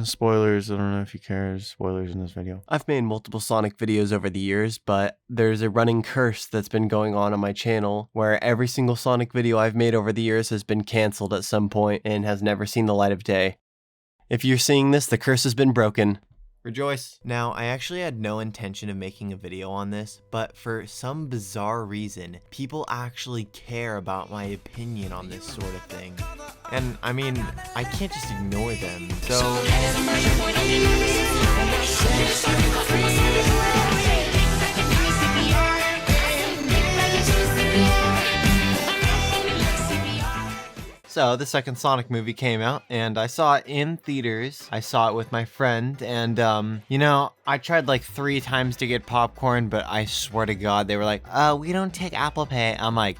Spoilers, I don't know if you care. Spoilers in this video. I've made multiple Sonic videos over the years, but there's a running curse that's been going on my channel where every single Sonic video I've made over the years has been canceled at some point and has never seen the light of day. If you're seeing this, the curse has been broken. Rejoice. Now, I actually had no intention of making a video on this, but for some bizarre reason, people actually care about my opinion on this sort of thing. And I mean, I can't just ignore them, so... So, the second Sonic movie came out, and I saw it in theaters. I saw it with my friend, and, you know, I tried like 3 times to get popcorn, but I swear to God, they were like, we don't take Apple Pay. I'm like,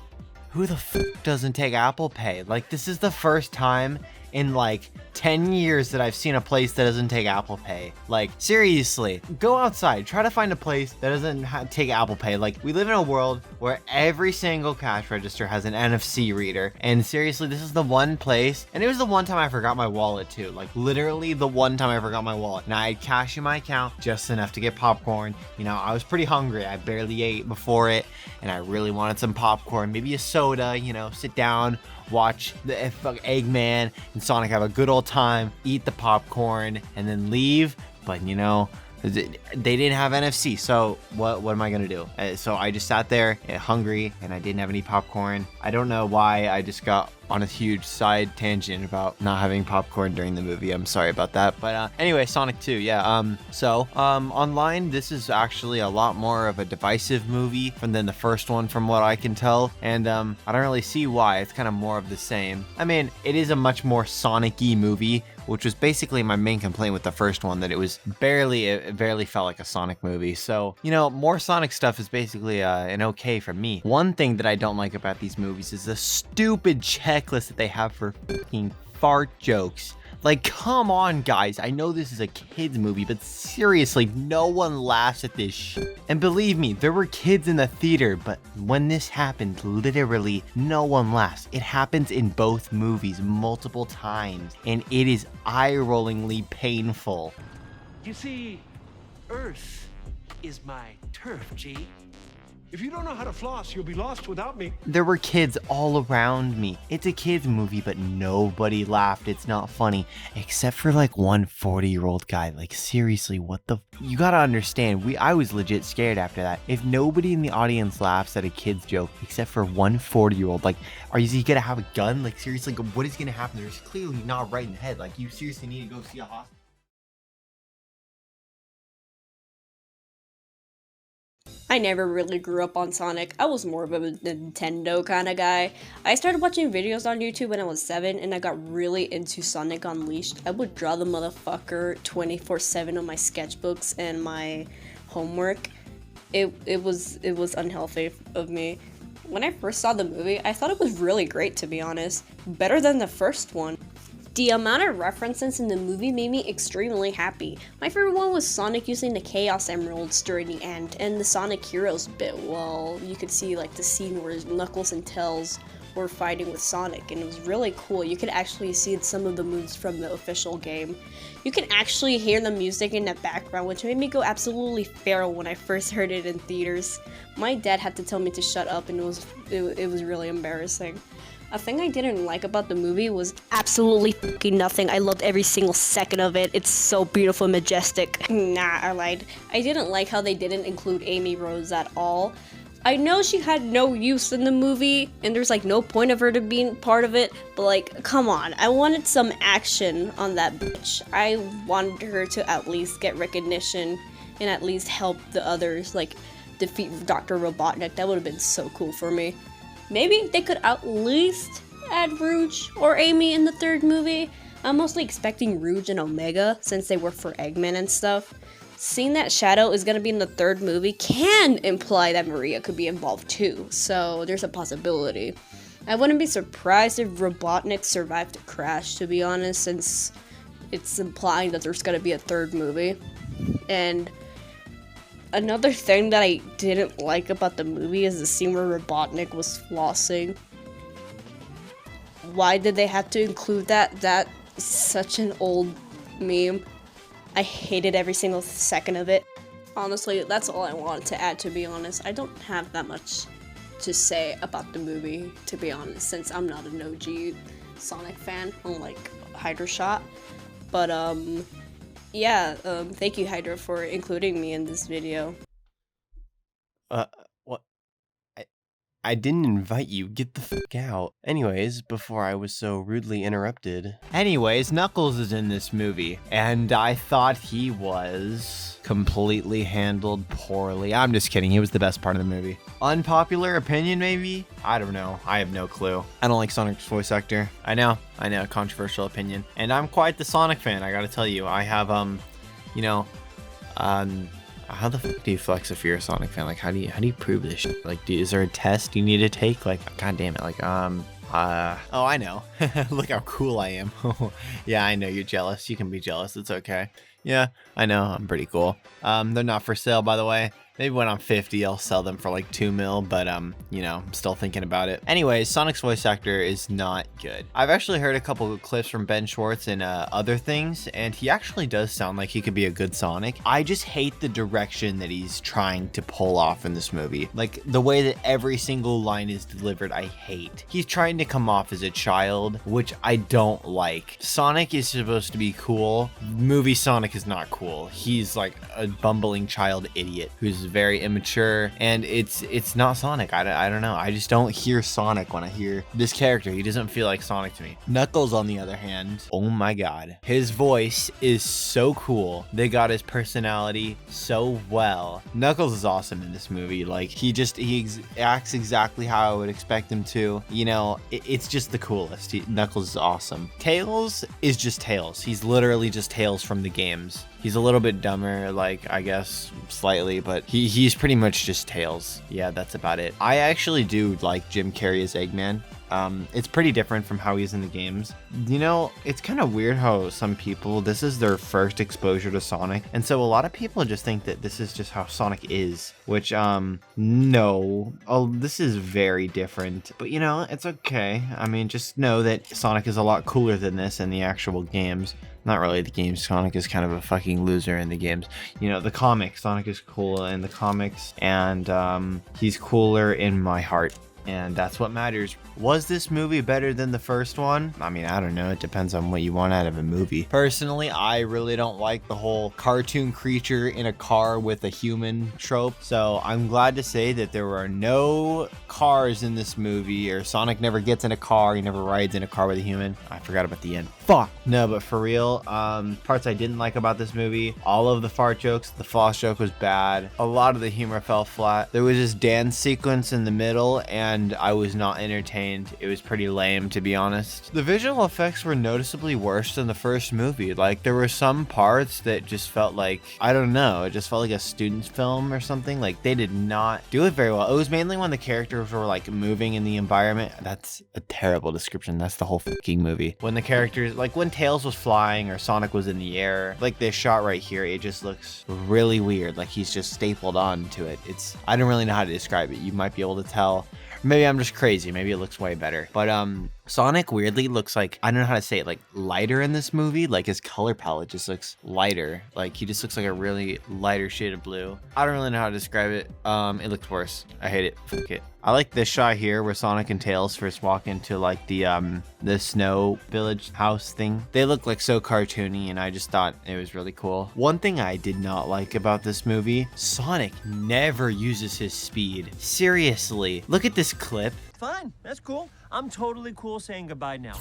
who the f doesn't take Apple Pay? Like, this is the first time in like 10 years that I've seen a place that doesn't take Apple Pay. Like, seriously, go outside, try to find a place that doesn't take Apple Pay. Like, we live in a world where every single cash register has an NFC reader, and seriously, this is the one place, and it was the one time I forgot my wallet too. Like, literally the one time I forgot my wallet. Now, I had cash in my account, just enough to get popcorn. You know, I was pretty hungry. I barely ate before it, and I really wanted some popcorn, maybe a soda, you know, sit down, watch the Eggman and Sonic have a good old time, eat the popcorn, and then leave. But you know, they didn't have NFC, so what am I gonna do? So I just sat there hungry, and I didn't have any popcorn. I don't know why I just got on a huge side tangent about not having popcorn during the movie. I'm sorry about that. But anyway, Sonic 2, yeah. Online, this is actually a lot more of a divisive movie than the first one, from what I can tell. And I don't really see why. It's kind of more of the same. I mean, it is a much more Sonic-y movie, which was basically my main complaint with the first one, that it barely felt like a Sonic movie. So, you know, more Sonic stuff is basically an okay for me. One thing that I don't like about these movies is the stupid checklist that they have for fucking fart jokes. Like, come on, guys. I know this is a kid's movie, but seriously, no one laughs at this shit. And believe me, there were kids in the theater, but when this happened, literally, no one laughs. It happens in both movies multiple times, and it is eye-rollingly painful. You see, Earth is my turf, G. If you don't know how to floss, you'll be lost without me. There were kids all around me. It's a kid's movie, but nobody laughed. It's not funny, except for like one 40-year-old guy. Like, seriously, what the... You gotta understand, I was legit scared after that. If nobody in the audience laughs at a kid's joke, except for one 40-year-old, like, is he gonna have a gun? Like, seriously, what is gonna happen? There's clearly not right in the head. Like, you seriously need to go see a hospital. I never really grew up on Sonic. I was more of a Nintendo kind of guy. I started watching videos on YouTube when I was 7, and I got really into Sonic Unleashed. I would draw the motherfucker 24/7 on my sketchbooks and my homework. It was unhealthy of me. When I first saw the movie, I thought it was really great, to be honest. Better than the first one. The amount of references in the movie made me extremely happy. My favorite one was Sonic using the Chaos Emeralds during the end, and the Sonic Heroes bit. Well, you could see like the scene where Knuckles and Tails were fighting with Sonic, and it was really cool. You could actually see some of the moves from the official game. You can actually hear the music in the background, which made me go absolutely feral when I first heard it in theaters. My dad had to tell me to shut up, and it was really embarrassing. A thing I didn't like about the movie was absolutely fucking nothing. I loved every single second of it. It's so beautiful and majestic. Nah, I lied. I didn't like how they didn't include Amy Rose at all. I know she had no use in the movie, and there's like no point of her to being part of it, but like, come on. I wanted some action on that bitch. I wanted her to at least get recognition and at least help the others, like defeat Dr. Robotnik. That would have been so cool for me. Maybe they could at least add Rouge or Amy in the third movie. I'm mostly expecting Rouge and Omega since they work for Eggman and stuff. Seeing that Shadow is gonna be in the third movie can imply that Maria could be involved too, so there's a possibility. I wouldn't be surprised if Robotnik survived the crash, to be honest, since it's implying that there's gonna be a third movie. And another thing that I didn't like about the movie is the scene where Robotnik was flossing. Why did they have to include that? That's such an old meme. I hated every single second of it. Honestly, that's all I wanted to add, to be honest. I don't have that much to say about the movie, to be honest, since I'm not an OG Sonic fan, unlike Hydra Shot. But, yeah, thank you, Hydra, for including me in this video. What? I didn't invite you. Get the fuck out. Anyways, before I was so rudely interrupted. Anyways, Knuckles is in this movie, and I thought he was completely handled poorly. I'm just kidding. He was the best part of the movie. Unpopular opinion, maybe? I don't know. I have no clue. I don't like Sonic's voice actor. I know, controversial opinion. And I'm quite the Sonic fan, I gotta tell you. I have, how the fuck do you flex if you're a Sonic fan? Like, how do you prove this shit? Like, is there a test you need to take? Like, god damn it. Like, oh, I know. Look how cool I am. Yeah, I know you're jealous. You can be jealous. It's okay. Yeah, I know. I'm pretty cool. They're not for sale, by the way. Maybe when I'm 50, I'll sell them for like 2 mil, but I'm still thinking about it. Anyways, Sonic's voice actor is not good. I've actually heard a couple of clips from Ben Schwartz and other things, and he actually does sound like he could be a good Sonic. I just hate the direction that he's trying to pull off in this movie. Like, the way that every single line is delivered, I hate. He's trying to come off as a child, which I don't like. Sonic is supposed to be cool. Movie Sonic is not cool. He's like a bumbling child idiot who's very immature, and it's not Sonic. I don't know. I just don't hear Sonic when I hear this character. He doesn't feel like Sonic to me. Knuckles, on the other hand, oh my god, his voice is so cool. They got his personality so well. Knuckles is awesome in this movie. Like, he acts exactly how I would expect him to. It's just the coolest. Knuckles is awesome. Tails is just Tails. He's literally just Tails from the games. He's a little bit dumber, like, I guess, slightly, but he's pretty much just Tails. Yeah, that's about it. I actually do like Jim Carrey as Eggman. It's pretty different from how he's in the games. It's kind of weird how some people, this is their first exposure to Sonic, and so a lot of people just think that this is just how Sonic is, which, no. Oh, this is very different, but it's okay. I mean, just know that Sonic is a lot cooler than this in the actual games. Not really the games. Sonic is kind of a fucking loser in the games. The comics, Sonic is cool in the comics, and he's cooler in my heart. And that's what matters. Was this movie better than the first one? I mean, I don't know. It depends on what you want out of a movie. Personally, I really don't like the whole cartoon creature in a car with a human trope. So I'm glad to say that there were no cars in this movie, or Sonic never gets in a car. He never rides in a car with a human. I forgot about the end. Fuck. No, but for real, parts I didn't like about this movie, all of the fart jokes, the floss joke was bad. A lot of the humor fell flat. There was this dance sequence in the middle, and I was not entertained. It was pretty lame, to be honest. The visual effects were noticeably worse than the first movie. Like, there were some parts that just felt like, I don't know, it just felt like a student's film or something. Like, they did not do it very well. It was mainly when the characters were like moving in the environment. That's a terrible description. That's the whole fucking movie. When the characters, like when Tails was flying or Sonic was in the air, like this shot right here, it just looks really weird. Like he's just stapled on to it. I don't really know how to describe it. You might be able to tell. Maybe I'm just crazy. Maybe it looks way better. But Sonic weirdly looks like, I don't know how to say it, like lighter in this movie. Like his color palette just looks lighter. Like he just looks like a really lighter shade of blue. I don't really know how to describe it. It looks worse. I hate it. Fuck it. I like this shot here where Sonic and Tails first walk into like the snow village house thing. They look like so cartoony, and I just thought it was really cool. One thing I did not like about this movie, Sonic never uses his speed. Seriously, look at this clip. Fine, that's cool. I'm totally cool saying goodbye now.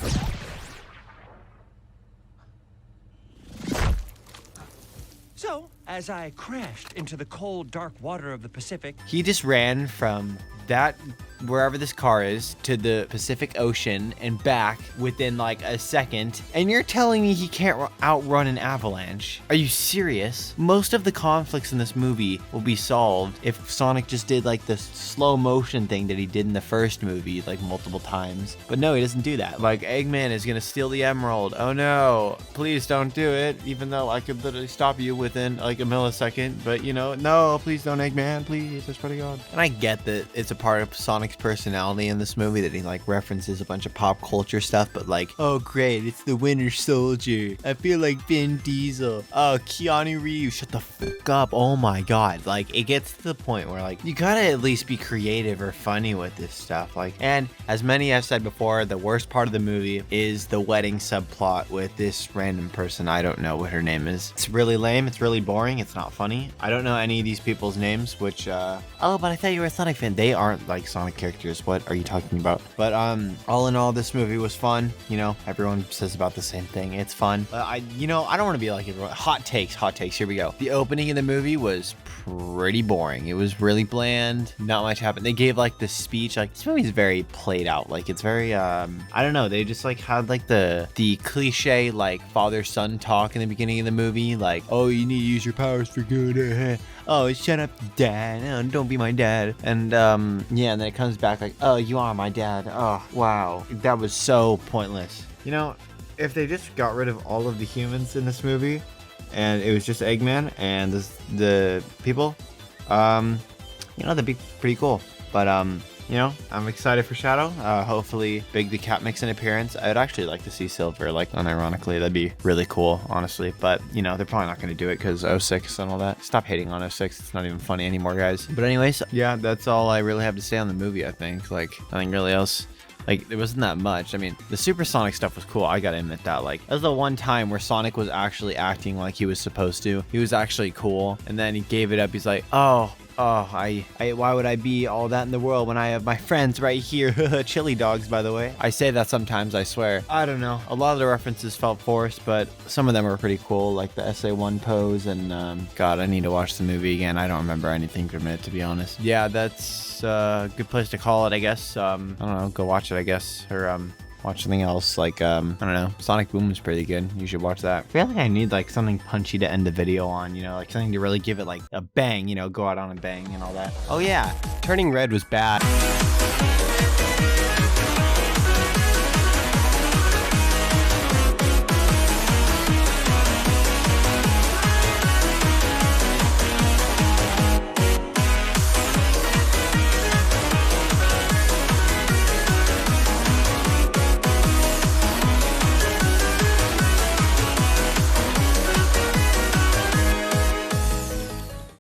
So, as I crashed into the cold, dark water of the Pacific, He just ran from that wherever this car is to the Pacific Ocean and back within like a second, and you're telling me he can't outrun an avalanche? Are you serious? Most of the conflicts in this movie will be solved if Sonic just did like the slow motion thing that he did in the first movie like multiple times. But no, he doesn't do that. Like, Eggman is gonna steal the emerald. Oh no, please don't do it, even though I could literally stop you within like a millisecond. But no, please don't, Eggman, please, I swear to God. And I get that it's a part of Sonic Sonic's personality in this movie that he like references a bunch of pop culture stuff, but like, oh great, it's the Winter Soldier. I feel like Vin Diesel. Oh, Keanu Reeves, shut the fuck up. Oh my god. Like, it gets to the point where like, you gotta at least be creative or funny with this stuff. Like, and as many have said before, the worst part of the movie is the wedding subplot with this random person. I don't know what her name is. It's really lame. It's really boring. It's not funny. I don't know any of these people's names, which, oh, but I thought you were a Sonic fan. They aren't like Sonic characters. What are you talking about? But, all in all, this movie was fun. You know, everyone says about the same thing. It's fun. I don't want to be like everyone. Hot takes. Here we go. The opening of the movie was pretty boring. It was really bland. Not much happened. They gave like the speech. Like, this movie's very played out. Like, it's very, I don't know. They just like had like the cliche like father-son talk in the beginning of the movie. Like, oh, you need to use your powers for good. Oh, shut up, dad. Oh, don't be my dad. And yeah, and then it comes back like, oh, you are my dad. Oh, wow. That was so pointless. You know, if they just got rid of all of the humans in this movie and it was just Eggman and the people, you know, that'd be pretty cool. But you know, I'm excited for Shadow. Hopefully Big the Cat makes an appearance. I'd actually like to see Silver, like, unironically. That'd be really cool, honestly. But, you know, they're probably not going to do it because 06 and all that. Stop hating on 06. It's not even funny anymore, guys. But anyways, yeah, that's all I really have to say on the movie, I think. Like, nothing really else. Like, it wasn't that much. I mean, the Supersonic stuff was cool. I gotta admit that. Like, that was the one time where Sonic was actually acting like he was supposed to. He was actually cool. And then he gave it up. He's like, oh, why would I be all that in the world when I have my friends right here? Chili dogs, by the way. I say that sometimes, I swear. I don't know. A lot of the references felt forced, but some of them were pretty cool, like the SA1 pose. And God, I need to watch the movie again. I don't remember anything from it, to be honest. Yeah, that's a good place to call it, I guess. I don't know. Go watch it, I guess. Or watch something else, like, I don't know, Sonic Boom is pretty good. You should watch that. I feel like I need, like, something punchy to end the video on, you know, like, something to really give it, like, a bang, you know, go out on a bang and all that. Oh, yeah, Turning Red was bad.